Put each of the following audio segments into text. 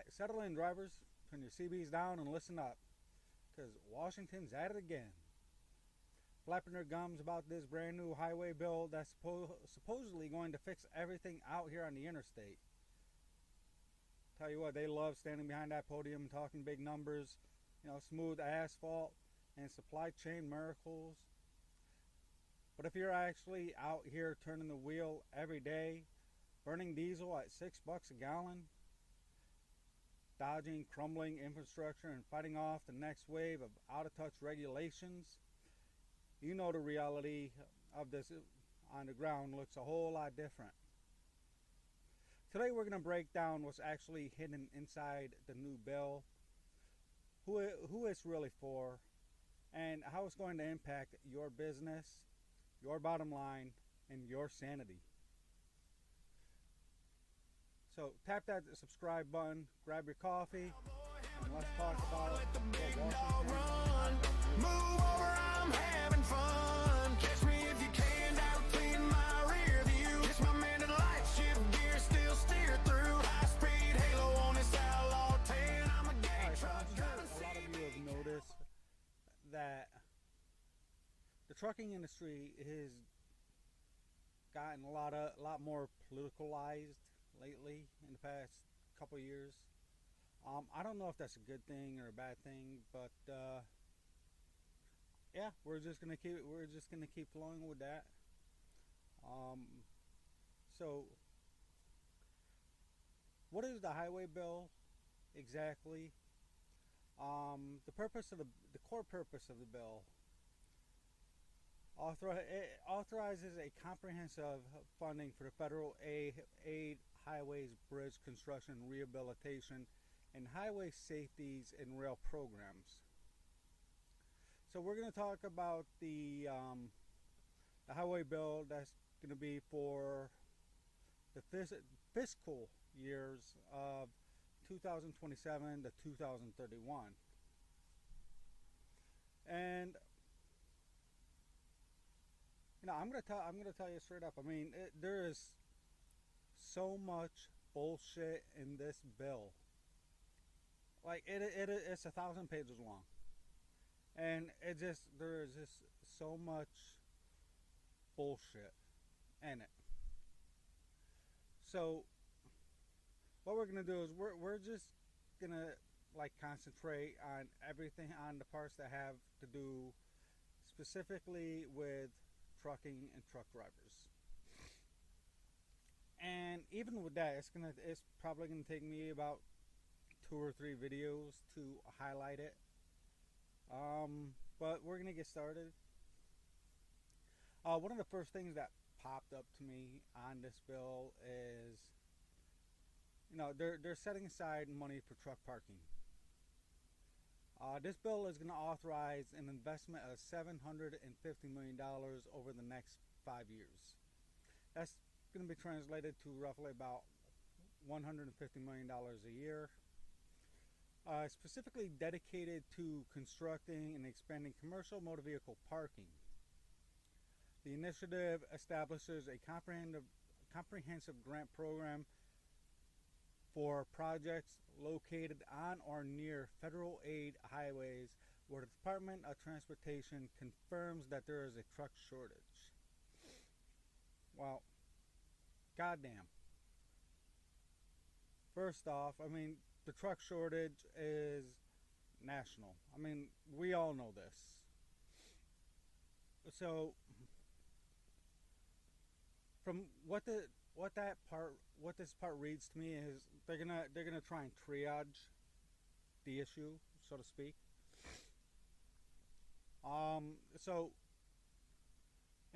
Alright, settle in, drivers. Turn your CBs down and listen up, because Washington's at it again. Flapping their gums about this brand new highway bill that's supposedly going to fix everything out here on the interstate. Tell you what, they love standing behind that podium talking big numbers, smooth asphalt and supply chain miracles. But if you're actually out here turning the wheel every day, burning diesel at $6 a gallon, dodging crumbling infrastructure and fighting off the next wave of out-of-touch regulations, you know the reality of this on the ground looks a whole lot different. Today we're going to break down what's actually hidden inside the new bill, who it's really for, and how it's going to impact your business, your bottom line, and your sanity. So tap that subscribe button, grab your coffee, and let's talk about Washington. Move over, I'm having fun. Catch me if you can, out clean my rear view. It's my man to the light, shift gear, still steer through. High speed halo on this outlaw 10. I'm a gang truck. A lot of you have noticed that the trucking industry has gotten a lot more politicalized lately in the past couple of years. I don't know if that's a good thing or a bad thing, but yeah, we're just gonna keep flowing with that. So, what is the highway bill exactly? The core purpose of the bill it authorizes a comprehensive funding for the federal aid, highways, bridge construction, rehabilitation, and highway safeties and rail programs. So we're going to talk about the highway bill that's going to be for the fiscal years of 2027 to 2031. And I'm going to tell you straight up. I mean, there is so much bullshit in this bill. Like it's 1,000 pages long, and there is just so much bullshit in it. So what we're gonna do is we're just gonna concentrate on everything, on the parts that have to do specifically with trucking and truck drivers. And even with that, it's probably gonna take me about 2 or 3 videos to highlight it. But we're gonna get started. One of the first things that popped up to me on this bill is, they're setting aside money for truck parking. This bill is going to authorize an investment of $750 million over the next 5 years. That's going to be translated to roughly about $150 million a year. Specifically dedicated to constructing and expanding commercial motor vehicle parking. The initiative establishes a comprehensive grant program for projects located on or near federal aid highways where the Department of Transportation confirms that there is a truck shortage. Well, goddamn. First off, I mean, the truck shortage is national. I mean, we all know this. So, from what this part reads to me is they're gonna try and triage the issue, so to speak. So,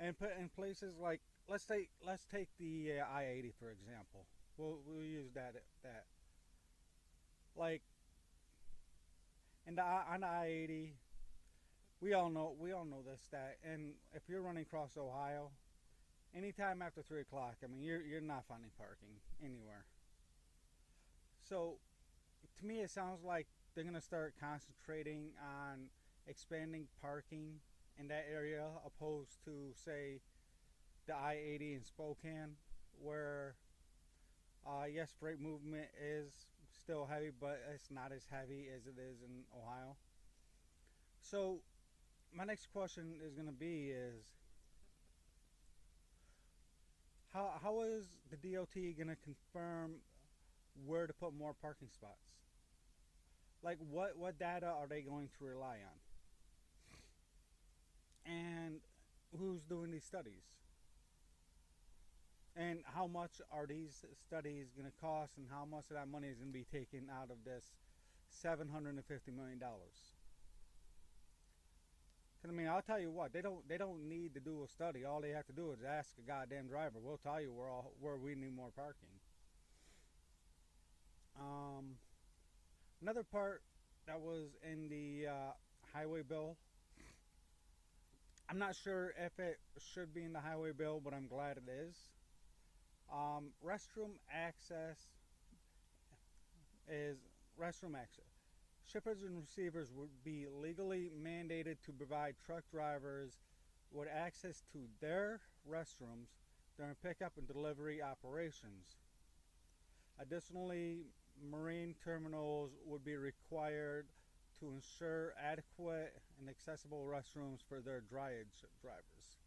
and put in places like let's take the I-80 for example. We'll use that. Like on the I-80, we all know this, that, and if you're running across Ohio, anytime after 3 o'clock, I mean, you're not finding parking anywhere. So, to me, it sounds like they're gonna start concentrating on expanding parking in that area, opposed to, say, the I-80 in Spokane, where yes, freight movement is still heavy, but it's not as heavy as it is in Ohio. So my next question is going to be is how is the DOT going to confirm where to put more parking spots? Like what data are they going to rely on? And who's doing these studies? And how much are these studies going to cost, and how much of that money is going to be taken out of this $750 million? Because I mean, I'll tell you what, they don't need to do a study. All they have to do is ask a goddamn driver. We'll tell you where we need more parking. Another part that was in the highway bill. I'm not sure if it should be in the highway bill, but I'm glad it is. Restroom access is restroom access. Shippers and receivers would be legally mandated to provide truck drivers with access to their restrooms during pickup and delivery operations. Additionally, marine terminals would be required to ensure adequate and accessible restrooms for their drayage drivers.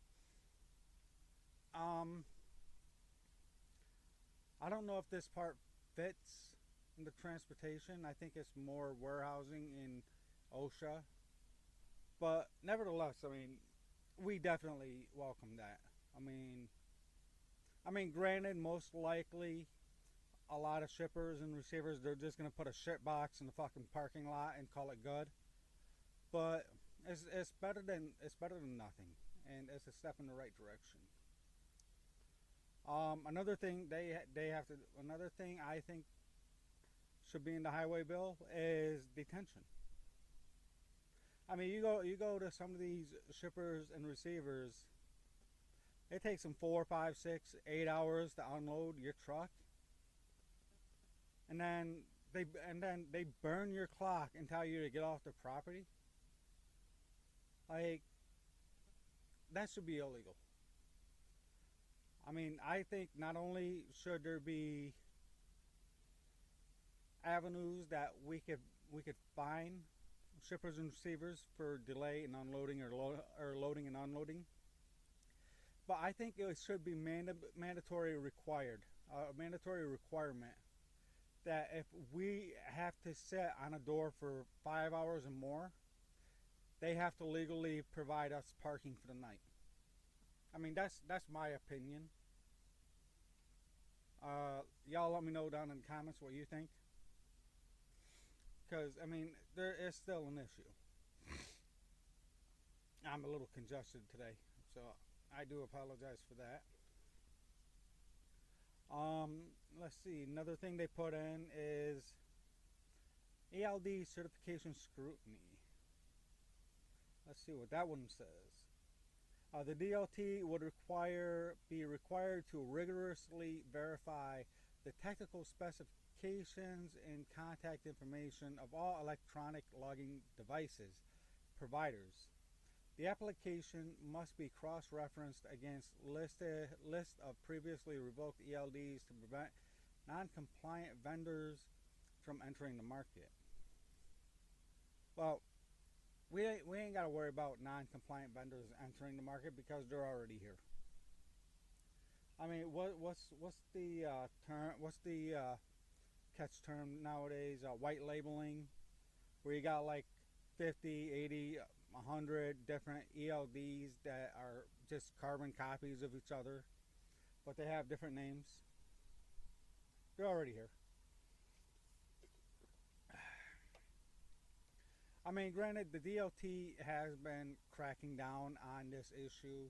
I don't know if this part fits in the transportation. I think it's more warehousing in OSHA. But nevertheless, I mean, we definitely welcome that. I mean, granted, most likely a lot of shippers and receivers, they're just going to put a shit box in the fucking parking lot and call it good. But it's better than nothing, and it's a step in the right direction. Another thing another thing I think should be in the highway bill is detention. I mean, you go to some of these shippers and receivers. It takes them 4, 5, 6, 8 hours to unload your truck, and then they burn your clock and tell you to get off the property. Like, that should be illegal. I mean, I think not only should there be avenues that we could fine shippers and receivers for delay in unloading or loading and unloading, but I think it should be mandatory requirement that if we have to sit on a door for 5 hours or more, they have to legally provide us parking for the night. I mean, that's my opinion. Y'all let me know down in the comments what you think. Because, I mean, there is still an issue. I'm a little congested today, so I do apologize for that. Let's see. Another thing they put in is ELD certification scrutiny. Let's see what that one says. The DOT would be required to rigorously verify the technical specifications and contact information of all electronic logging devices providers. The application must be cross-referenced against list of previously revoked ELDs to prevent non-compliant vendors from entering the market. Well, we ain't got to worry about non-compliant vendors entering the market because they're already here. I mean, what's the term? What's the catch term nowadays? White labeling, where you got like 50, 80, 100 different ELDs that are just carbon copies of each other, but they have different names. They're already here. I mean, granted, the DOT has been cracking down on this issue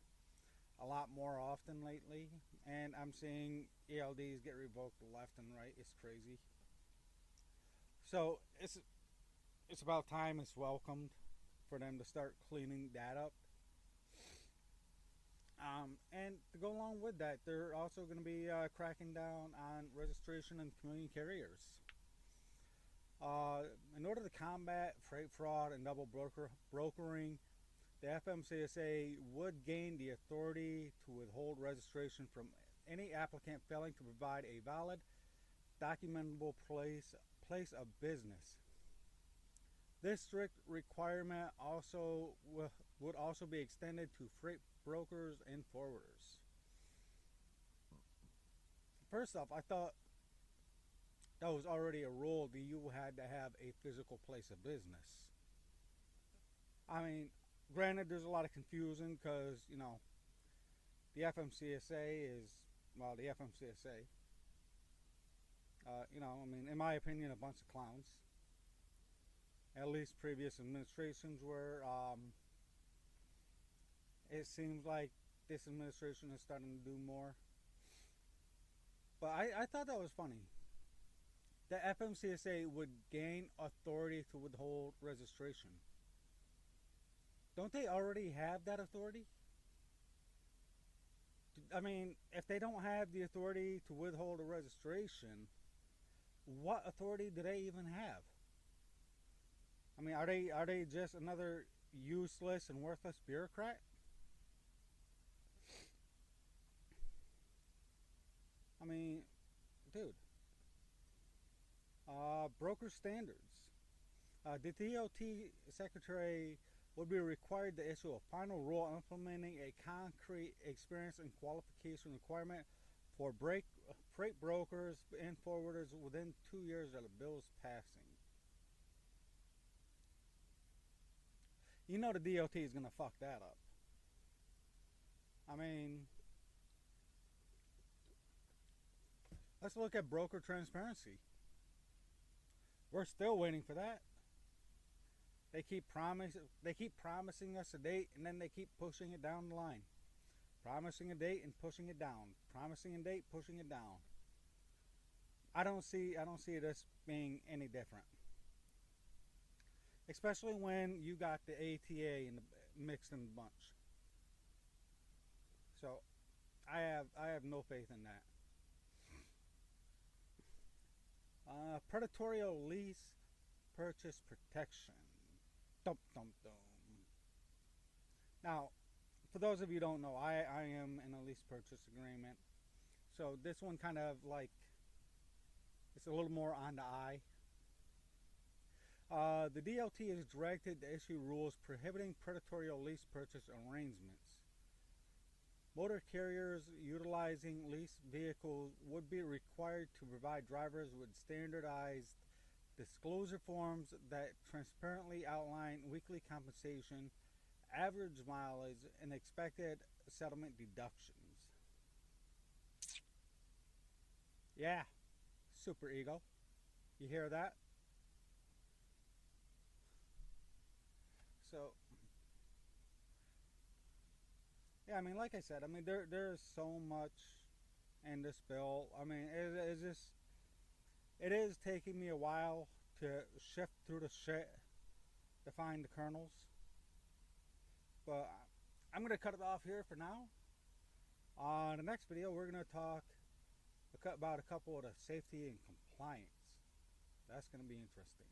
a lot more often lately, and I'm seeing ELDs get revoked left and right. It's crazy. So it's about time it's welcomed for them to start cleaning that up. And to go along with that, they're also going to be cracking down on registration and community carriers. In order to combat freight fraud and double brokering, the FMCSA would gain the authority to withhold registration from any applicant failing to provide a valid, documentable plate place of business. This strict requirement would also be extended to freight brokers and forwarders. First off, I thought that was already a rule that you had to have a physical place of business. I mean, granted, there's a lot of confusion because, the FMCSA is, well, the FMCSA, in my opinion, a bunch of clowns. At least previous administrations were. It seems like this administration is starting to do more. But I thought that was funny. The FMCSA would gain authority to withhold registration. Don't they already have that authority? I mean, if they don't have the authority to withhold a registration, what authority do they even have? I mean, are they just another useless and worthless bureaucrat? I mean, dude. Broker standards. The DOT secretary would be required to issue a final rule implementing a concrete experience and qualification requirement for freight brokers and forwarders within 2 years of the bill's passing. You know the DOT is going to fuck that up. I mean, let's look at broker transparency. We're still waiting for that. They keep promising us a date, and then they keep pushing it down the line. Promising a date and pushing it down. Promising a date, pushing it down. I don't see this being any different. Especially when you got the ATA mixed in the bunch. So I have no faith in that. Predatory lease-purchase protection. Dum dum dum. Now, for those of you who don't know, I am in a lease-purchase agreement. So this one kind of like, it's a little more on the eye. The DOT is directed to issue rules prohibiting predatory lease purchase arrangements. Motor carriers utilizing leased vehicles would be required to provide drivers with standardized disclosure forms that transparently outline weekly compensation, average mileage, and expected settlement deductions. Yeah, super ego. You hear that? So, yeah, I mean, like I said, I mean, there's so much in this bill. I mean, it is taking me a while to shift through the shit to find the kernels. But I'm going to cut it off here for now. On the next video, we're going to talk about a couple of the safety and compliance. That's going to be interesting.